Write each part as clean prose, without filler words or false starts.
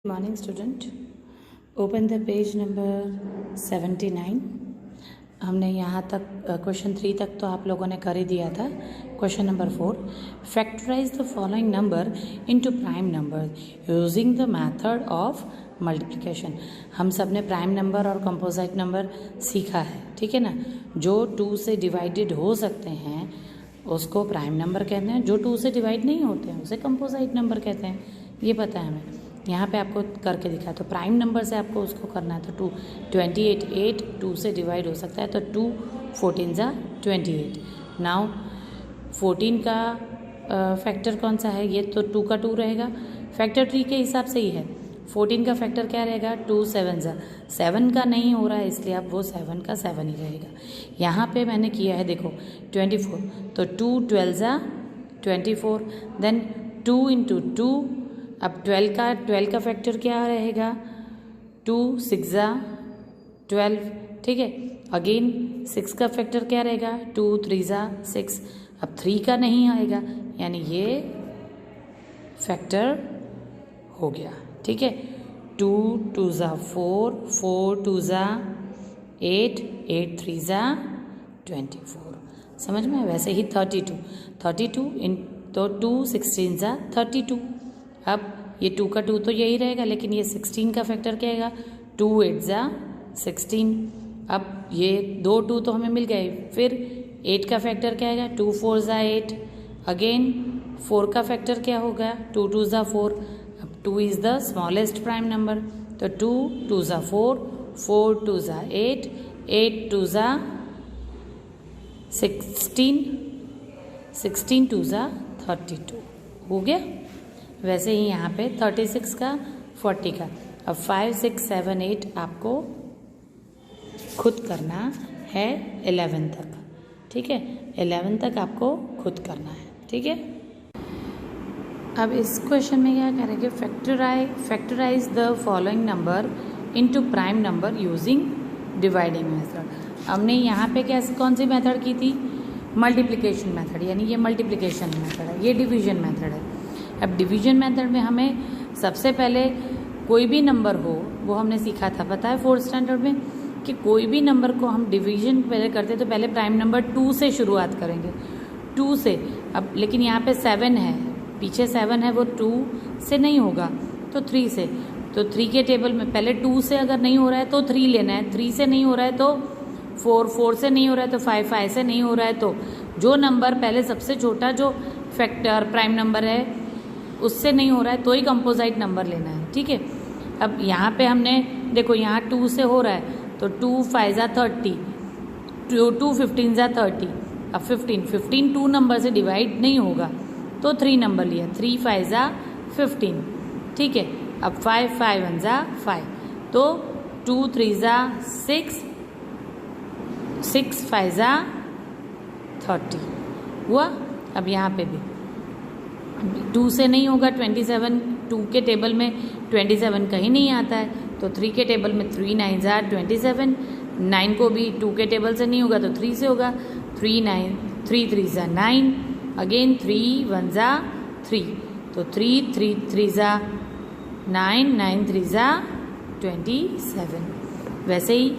Morning student, open the page number 79। हमने यहाँ तक क्वेश्चन 3 तक तो आप लोगों ने कर ही दिया था। Question number 4, factorize the following number into prime number using the method of multiplication. हम सब ने प्राइम नंबर और कंपोजिट नंबर सीखा है, ठीक है ना। जो 2 से डिवाइडेड हो सकते हैं उसको प्राइम नंबर कहते हैं, जो 2 से डिवाइड नहीं होते हैं उसे कंपोजिट नंबर कहते हैं। ये पता है हमें। यहाँ पे आपको करके दिखा, तो प्राइम नंबर से आपको उसको करना है। तो 28 8 2 से डिवाइड हो सकता है, तो 2 14 ज़ा 28। नाउ 14 का फैक्टर कौन सा है? ये तो 2 का 2 रहेगा। फैक्टर ट्री के हिसाब से ही है। 14 का फैक्टर क्या रहेगा? 2 7 ज़ा 7 का नहीं हो रहा है, इसलिए अब वो 7 का 7 ही रहेगा। यहाँ पे मैंने किया है, देखो 24, तो 2 12 ज़ा 24, देन 2 इंटू 2। अब 12 का फैक्टर क्या रहेगा? 2 6 ज़ा 12, ठीक है। अगेन 6 का फैक्टर क्या रहेगा? 2 3 ज़ा 6। अब 3 का नहीं आएगा, यानी ये फैक्टर हो गया, ठीक है। 2 2 ज़ा 4 4 2 ज़ा 8 8 3 ज़ा 24। समझ में? वैसे ही 32 इन तो 2 16 ज़ा 32। अब ये 2 का 2 तो यही रहेगा, लेकिन ये 16 का फैक्टर क्या आएगा? 2 8 ज़ा 16। अब ये 2 2 तो हमें मिल गए, फिर 8 का फैक्टर क्या आएगा? 2 4 ज़ा 8। अगेन 4 का फैक्टर क्या होगा? 2 2 ज़ा 4। अब 2 is the smallest prime number, तो 2 2 ज़ा 4 4 2 ज़ा 8 8 2 ज़ा 16 16 2 ज़ा 32 हो गया। वैसे ही यहाँ पे 36 का 40 का। अब 5 6 7 8 आपको खुद करना है 11 तक, ठीक है। 11 तक आपको खुद करना है, ठीक है। अब इस क्वेश्चन में क्या करेंगे? Factorize the following number into prime number using dividing method. हमने यहाँ पे कौन सी मेथड की थी? मल्टीप्लिकेशन मेथड, यानी ये मल्टीप्लिकेशन मेथड है, ये डिवीजन मेथड है। अब डिवीजन मेथड में हमें सबसे पहले कोई भी नंबर हो, वो हमने सीखा था, पता है 4th स्टैंडर्ड में, कि कोई भी नंबर को हम डिवीजन पहले करते तो पहले प्राइम नंबर 2 से शुरुआत करेंगे, 2 से। अब लेकिन यहाँ पे 7 है, पीछे 7 है, वो 2 से नहीं होगा तो 3 से। तो 3 के टेबल में पहले 2 से अगर नहीं हो रहा है तो 3 लेना है, 3 से नहीं हो रहा है तो 4 4 से नहीं हो रहा है तो 5 5 से नहीं हो रहा है तो जो नंबर पहले सबसे छोटा जो फैक्टर प्राइम नंबर है उससे नहीं हो रहा है तो ही कंपोजिट नंबर लेना है, ठीक है। अब यहाँ पे हमने देखो, यहाँ 2 से हो रहा है तो 2 5 ज़ा 30, 2 15 ज़ा 30। अब 15 2 नंबर से डिवाइड नहीं होगा तो 3 नंबर लिया, 3 5 ज़ा 15, ठीक है। अब 5 5 1 ज़ा 5, तो 2 3 ज़ा 6 6 5 ज़ा 30 हुआ। अब यहाँ पे भी 2 से नहीं होगा, 27 2 के टेबल में 27 कहीं नहीं आता है, तो 3 के टेबल में 3 9 ज़ा 27। 9 को भी 2 के टेबल से नहीं होगा तो 3 से होगा, 3 3 ज़ा 9। अगेन 3 1 ज़ा 3, तो 3 3 3 ज़ा 9 9 3 ज़ा 27। वैसे ही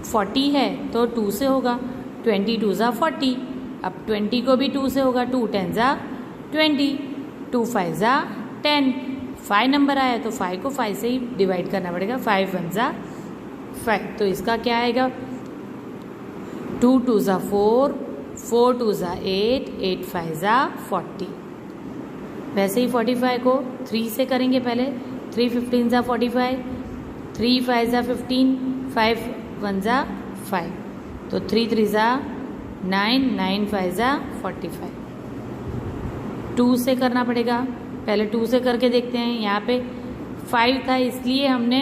40 है तो 2 से होगा, 22 ज़ा 40। अब 20 को भी 2 से होगा, 2 10 ज़ा 20, 2 5 ज़ा 10। 5 नंबर आया तो 5 को 5 से ही डिवाइड करना पड़ेगा, 5 1 ज़ा 5। तो इसका क्या आएगा? 2 2 ज़ा 4 4 2 ज़ा 8 8 5 ज़ा 40। वैसे ही 45 को 3 से करेंगे पहले, 3 15 ज़ा 45, 3 5 ज़ा 15, 5 1 ज़ा 5, तो 3 3 ज़ा 9 9 5 ज़ा 45। 2 से करना पड़ेगा, पहले 2 से करके देखते हैं। यहाँ पे 5 था इसलिए हमने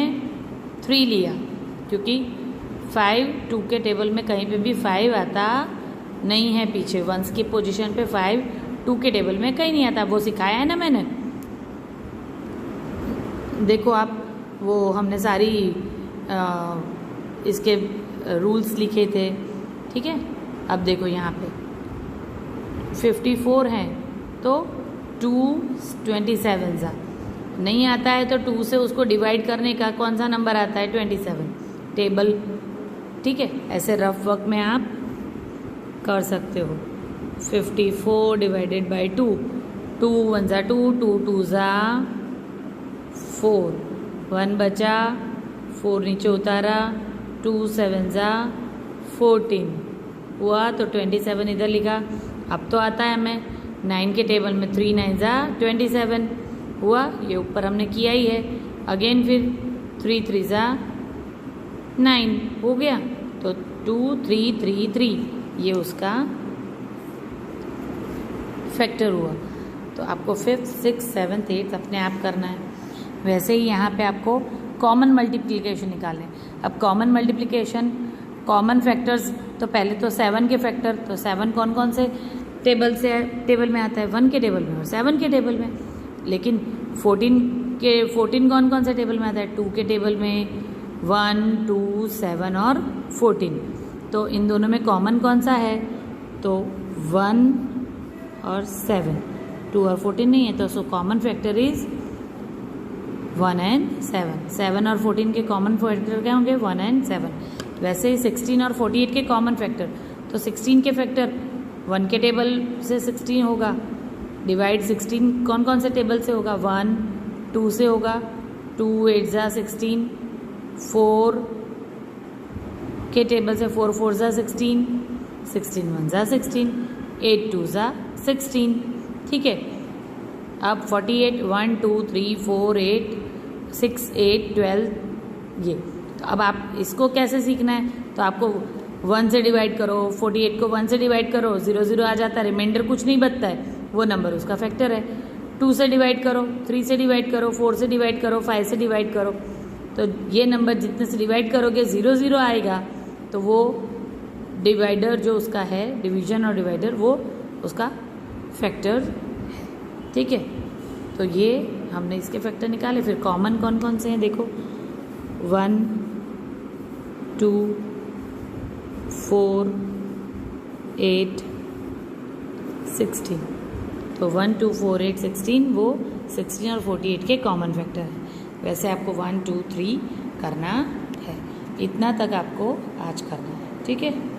3 लिया, क्योंकि 5 2 के टेबल में कहीं पे भी 5 आता नहीं है, पीछे वंस की पोजीशन पे 5 2 के टेबल में कहीं नहीं आता, वो सिखाया है ना मैंने। देखो आप, वो हमने सारी इसके रूल्स लिखे थे, ठीक है। अब देखो यहाँ पे 54 हैं तो 2 27 ज़ा नहीं आता है तो 2 से उसको डिवाइड करने का कौन सा नंबर आता है? 27 टेबल। ठीक है, ऐसे रफ वर्क में आप कर सकते हो। 54 डिवाइडेड बाई 2, 2 1 ज़ा 2, 2 2 ज़ा 4, 1 बचा, 4 नीचे उतारा, 2 7 ज़ा 14 हुआ तो 27 इधर लिखा। अब तो आता है हमें 9 के टेबल में 3 9 ज़ा 27 हुआ, ये ऊपर हमने किया ही है। अगेन फिर 3 3 ज़ा 9 हो गया, तो 2 3 3 3 ये उसका फैक्टर हुआ। तो आपको 5th 6th 7th 8th अपने आप करना है। वैसे ही यहाँ पे आपको कॉमन मल्टीप्लिकेशन निकालना है। अब कॉमन मल्टीप्लिकेशन, कॉमन फैक्टर्स, तो पहले तो 7 के फैक्टर, तो 7 कौन कौन से टेबल में आता है? 1 के टेबल में और 7 के टेबल में। लेकिन 14 कौन कौन से टेबल में आता है? 2 के टेबल में, 1 2 7 और 14। तो इन दोनों में कॉमन कौन सा है? तो 1 और 7, 2 और 14 नहीं है, तो so common factor is 1 and 7। 7 और 14 के कॉमन फैक्टर क्या होंगे? 1 एंड 7। वैसे ही 16 और 48 के कॉमन फैक्टर, तो 16 के फैक्टर 1 के टेबल से 16 होगा, डिवाइड 16 कौन कौन से टेबल से होगा? 1 2 से होगा, 2 8 ज़ा 16, 4 के टेबल से 4 4 ज़ा 16, 16 1 ज़ा 16, 8 2 ज़ा 16। ठीक है, अब 48 1 2 3 4 8 6 8 12 ये। तो अब आप इसको कैसे सीखना है? तो आपको 1 से डिवाइड करो, 48 को 1 से डिवाइड करो, 0 0 आ जाता है, रिमाइंडर कुछ नहीं बचता है, वो नंबर उसका फैक्टर है। 2 से डिवाइड करो, 3 से डिवाइड करो, 4 से डिवाइड करो, 5 से डिवाइड करो, तो ये नंबर जितने से डिवाइड करोगे 0 0 आएगा, तो वो डिवाइडर जो उसका है, डिवीजन और डिवाइडर, वो उसका फैक्टर है। ठीक है, तो ये हमने इसके फैक्टर निकाले। फिर कॉमन कौन कौन से हैं देखो, 1 2 4 8 16। तो 1 2 4 8 16 वो 16 और 48 के कॉमन फैक्टर हैं। वैसे आपको 1 2 3 करना है, इतना तक आपको आज करना है। ठीक है।